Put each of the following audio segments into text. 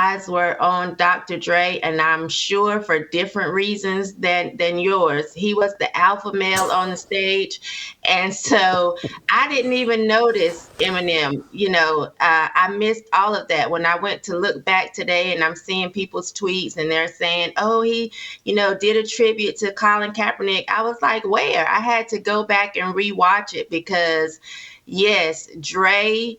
eyes were on Dr. Dre, and I'm sure for different reasons than yours. He was the alpha male on the stage, and so I didn't even notice Eminem. I missed all of that when I went to look back today, and I'm seeing people's tweets, and they're saying, "Oh, he, did a tribute to Colin Kaepernick." I was like, "Where?" I had to go back and rewatch it because, yes, Dre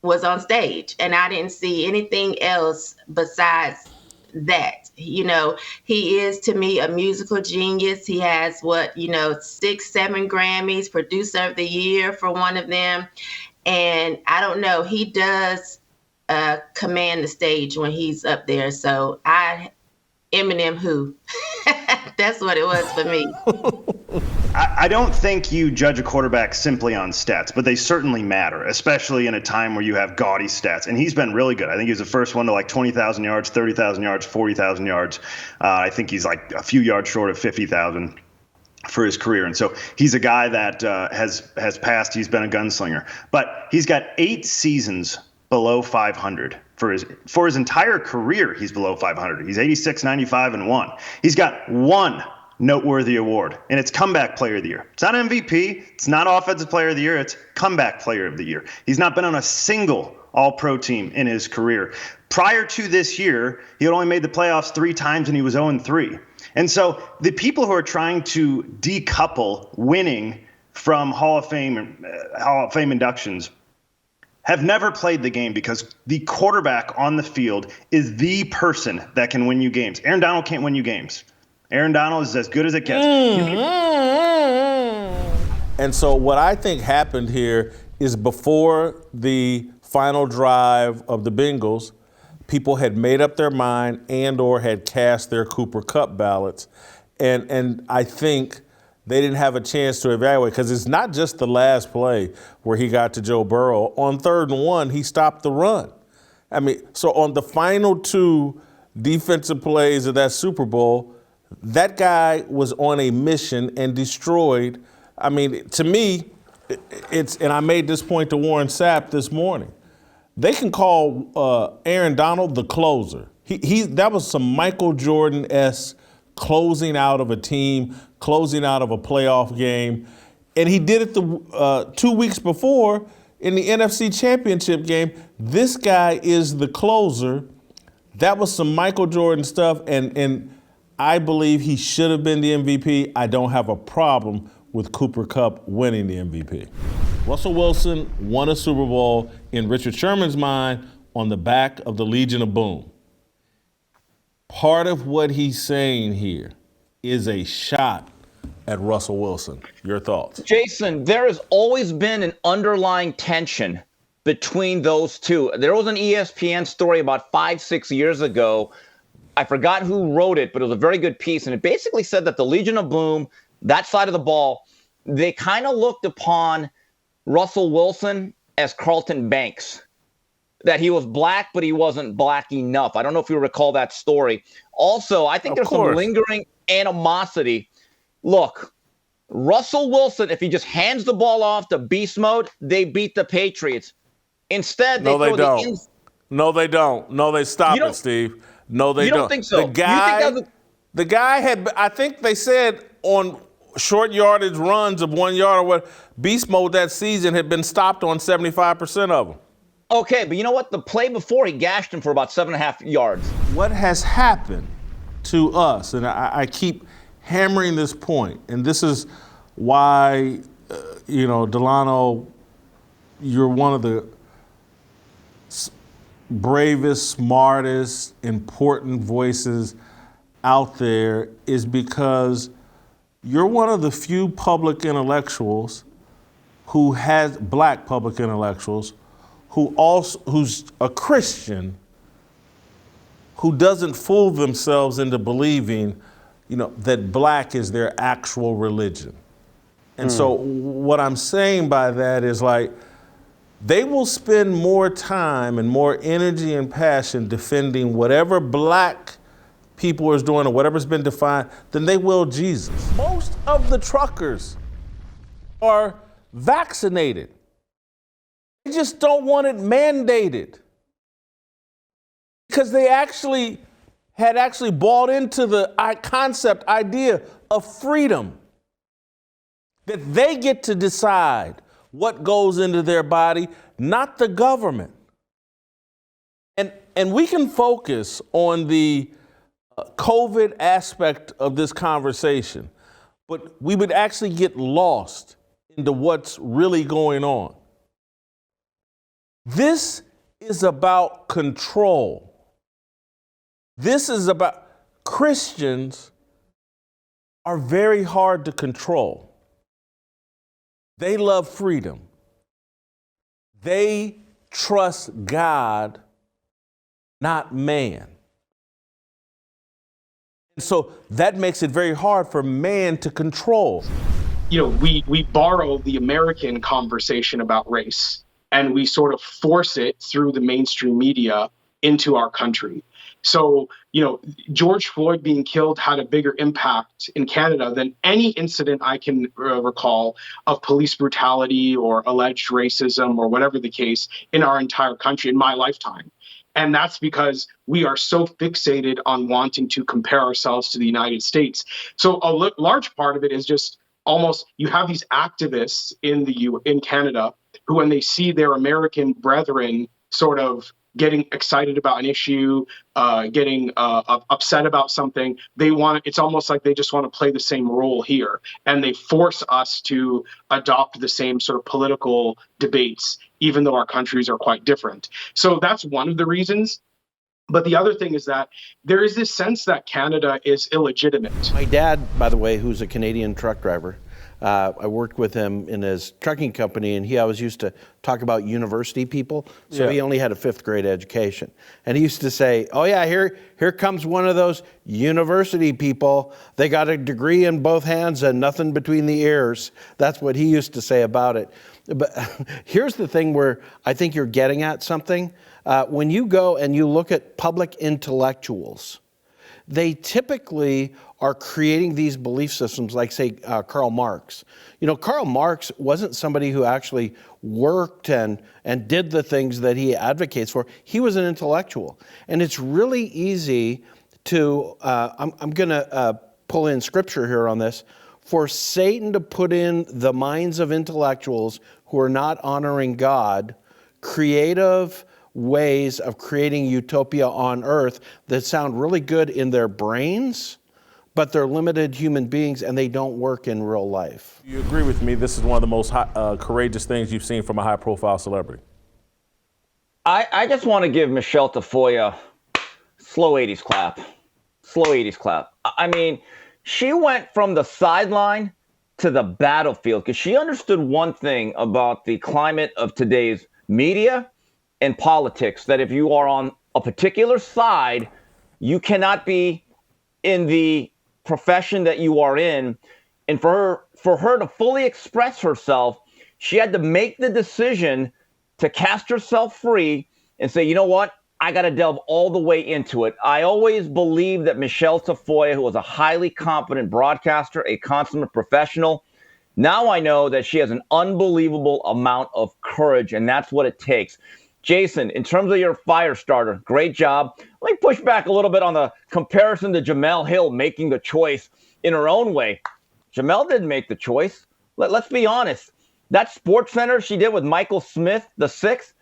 was on stage and I didn't see anything else besides that. He is to me a musical genius. He has 6, 7 Grammys, producer of the year for one of them. And I don't know, he does command the stage when he's up there. So Eminem who? That's what it was for me. I don't think you judge a quarterback simply on stats, but they certainly matter, especially in a time where you have gaudy stats. And he's been really good. I think he was the first one to like 20,000 yards, 30,000 yards, 40,000 yards. I think he's like a few yards short of 50,000 for his career. And so he's a guy that has passed. He's been a gunslinger. But he's got 8 seasons below 500. For his entire career, he's below 500. He's 86, 95, and 1. He's got 1 noteworthy award, and it's Comeback Player of the Year. It's not MVP. It's not Offensive Player of the Year. It's Comeback Player of the Year. He's not been on a single All-Pro team in his career. Prior to this year, he had only made the playoffs 3 times, and he was 0-3. And so the people who are trying to decouple winning from Hall of Fame inductions have never played the game, because the quarterback on the field is the person that can win you games. Aaron Donald can't win you games. Aaron Donald is as good as it gets. And so what I think happened here is before the final drive of the Bengals, people had made up their mind and or had cast their Cooper Kupp ballots. And I think they didn't have a chance to evaluate, because it's not just the last play where he got to Joe Burrow. On 3rd and 1, he stopped the run. I mean, so on the final 2 defensive plays of that Super Bowl, that guy was on a mission and destroyed. I mean, to me, and I made this point to Warren Sapp this morning, they can call Aaron Donald the closer. That was some Michael Jordan-esque closing out of a team, closing out of a playoff game. And he did it 2 weeks before in the NFC Championship game. This guy is the closer. That was some Michael Jordan stuff, and I believe he should have been the MVP. I don't have a problem with Cooper Kupp winning the MVP. Russell Wilson won a Super Bowl, in Richard Sherman's mind, on the back of the Legion of Boom. Part of what he's saying here is a shot at Russell Wilson. Your thoughts? Jason, there has always been an underlying tension between those two. There was an ESPN story about 5-6 years ago. I forgot who wrote it, but it was a very good piece. And it basically said that the Legion of Boom, that side of the ball, they kind of looked upon Russell Wilson as Carlton Banks. That he was black, but he wasn't black enough. I don't know if you recall that story. Also, I think there's some lingering animosity. Look, Russell Wilson, if he just hands the ball off to beast mode, they beat the Patriots. Instead, No, they don't. No, they don't. No, they stop it, Steve. No, they don't. You don't think so? The guy had, I think they said on short yardage runs of 1 yard or what, beast mode that season had been stopped on 75% of them. Okay, but you know what? The play before, he gashed him for about 7.5 yards. What has happened to us, and I keep hammering this point, and this is why, Delano, you're one of the bravest, smartest, important voices out there, is because you're one of the few public intellectuals black public intellectuals, who's a Christian, who doesn't fool themselves into believing, that black is their actual religion. And so what I'm saying by that is, like, they will spend more time and more energy and passion defending whatever black people is doing or whatever's been defined than they will Jesus. Most of the truckers are vaccinated. They just don't want it mandated. because they had bought into the idea of freedom, that they get to decide what goes into their body, not the government. And we can focus on the COVID aspect of this conversation, but we would actually get lost into what's really going on. This is about control. This is about Christians are very hard to control. They love freedom. They trust God, not man. And so that makes it very hard for man to control. You know, we borrow the American conversation about race and we sort of force it through the mainstream media into our country. So, you know, George Floyd being killed had a bigger impact in Canada than any incident I can recall of police brutality or alleged racism or whatever the case in our entire country in my lifetime. And that's because we are so fixated on wanting to compare ourselves to the United States. So a large part of it is just almost you have these activists in Canada who, when they see their American brethren sort of getting excited about an issue, getting upset about something, it's almost like they just want to play the same role here. And they force us to adopt the same sort of political debates, even though our countries are quite different. So that's one of the reasons. But the other thing is that there is this sense that Canada is illegitimate. My dad, by the way, who's a Canadian truck driver, I worked with him in his trucking company, and he always used to talk about university people. So he only had a 5th grade education. And he used to say, oh yeah, here comes one of those university people. They got a degree in both hands and nothing between the ears. That's what he used to say about it. But here's the thing where I think you're getting at something. When you go and you look at public intellectuals, they typically are creating these belief systems like, say, Karl Marx. You know, Karl Marx wasn't somebody who actually worked and did the things that he advocates for. He was an intellectual. And it's really easy to, I'm going to pull in scripture here on this, for Satan to put in the minds of intellectuals who are not honoring God creative ways of creating utopia on earth that sound really good in their brains, but they're limited human beings and they don't work in real life. You agree with me, this is one of the most courageous things you've seen from a high-profile celebrity? I just want to give Michele Tafoya slow 80s clap. Slow 80s clap. I mean, she went from the sideline to the battlefield because she understood one thing about the climate of today's media and politics, that if you are on a particular side, you cannot be in the profession that you are in. And for her to fully express herself, she had to make the decision to cast herself free and say, you know what? I got to delve all the way into it. I always believed that Michele Tafoya, who was a highly competent broadcaster, a consummate professional, now I know that she has an unbelievable amount of courage, and that's what it takes. Jason, in terms of your fire starter, great job. Let me push back a little bit on the comparison to Jemele Hill making the choice in her own way. Jemele didn't make the choice. Let's be honest. That Sports Center she did with Michael Smith, the 6th,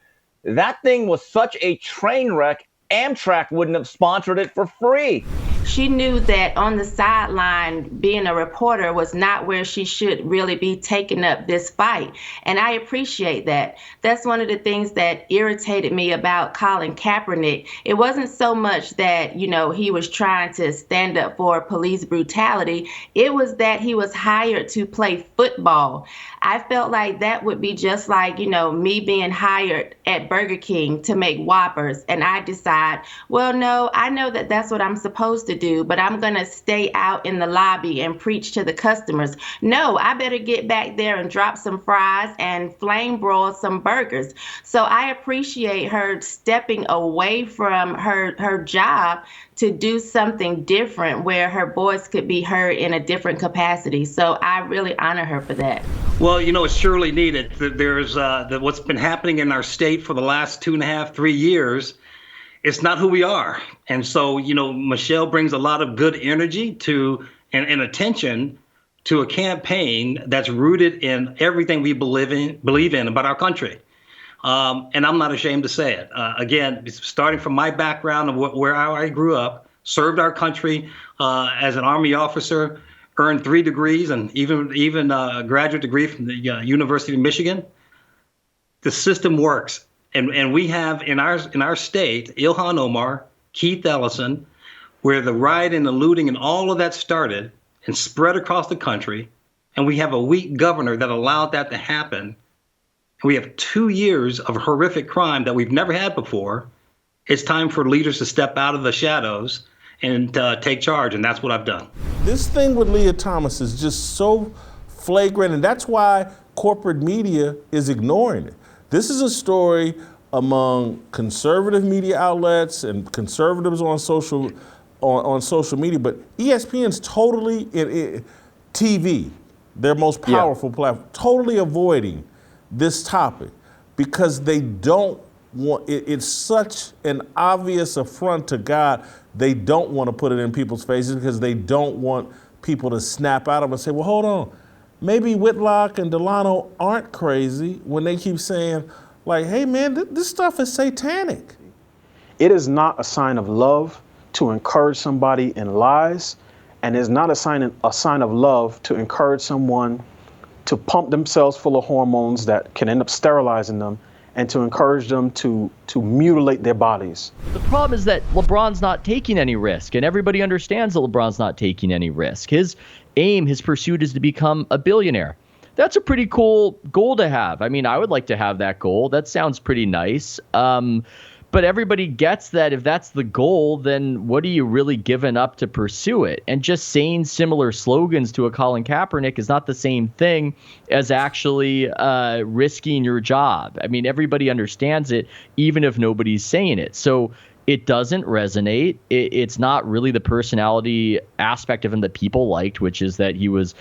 that thing was such a train wreck, Amtrak wouldn't have sponsored it for free. She knew that on the sideline, being a reporter was not where she should really be taking up this fight. And I appreciate that. That's one of the things that irritated me about Colin Kaepernick. It wasn't so much that, you know, he was trying to stand up for police brutality. It was that he was hired to play football. I felt like that would be just like, you know, me being hired at Burger King to make Whoppers. And I decide, well, no, I know that that's what I'm supposed to do, but I'm going to stay out in the lobby and preach to the customers. No, I better get back there and drop some fries and flame broil some burgers. So I appreciate her stepping away from her job to do something different where her voice could be heard in a different capacity. So I really honor her for that. Well, you know, it's surely needed. There's what's been happening in our state for the last 2.5, 3 years it's not who we are. And so, Michelle brings a lot of good energy to and attention to a campaign that's rooted in everything we believe in about our country. And I'm not ashamed to say it. Again, starting from my background of where I grew up, served our country as an Army officer, earned 3 degrees and even a graduate degree from the University of Michigan. The system works. And we have in our state, Ilhan Omar, Keith Ellison, where the rioting and the looting and all of that started and spread across the country. And we have a weak governor that allowed that to happen. We have 2 years of horrific crime that we've never had before. It's time for leaders to step out of the shadows and take charge, and that's what I've done. This thing with Leah Thomas is just so flagrant, and that's why corporate media is ignoring it. This is a story among conservative media outlets and conservatives on social media, but ESPN's totally TV, their most powerful platform, totally avoiding this topic because they don't want it's such an obvious affront to God. They don't want to put it in people's faces because they don't want people to snap out of it and say, well, hold on. Maybe Whitlock and Delano aren't crazy when they keep saying, like, hey, man, this stuff is satanic. It is not a sign of love to encourage somebody in lies, and it's not a sign of love to encourage someone to pump themselves full of hormones that can end up sterilizing them and to encourage them to mutilate their bodies. The problem is that LeBron's not taking any risk, and everybody understands that LeBron's not taking any risk. His aim, his pursuit is to become a billionaire. That's a pretty cool goal to have. I mean, I would like to have that goal. That sounds pretty nice. But everybody gets that if that's the goal, then what are you really giving up to pursue it? And just saying similar slogans to a Colin Kaepernick is not the same thing as actually risking your job. I mean, everybody understands it, even if nobody's saying it. So it doesn't resonate. It's not really the personality aspect of him that people liked, which is that he was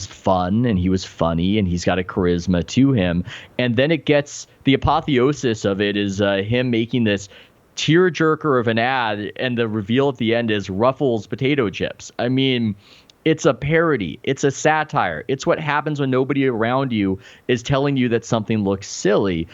fun and he was funny and he's got a charisma to him. And then it gets the apotheosis of it is him making this tearjerker of an ad, and the reveal at the end is Ruffles potato chips. I mean, it's a parody. It's a satire. It's what happens when nobody around you is telling you that something looks silly.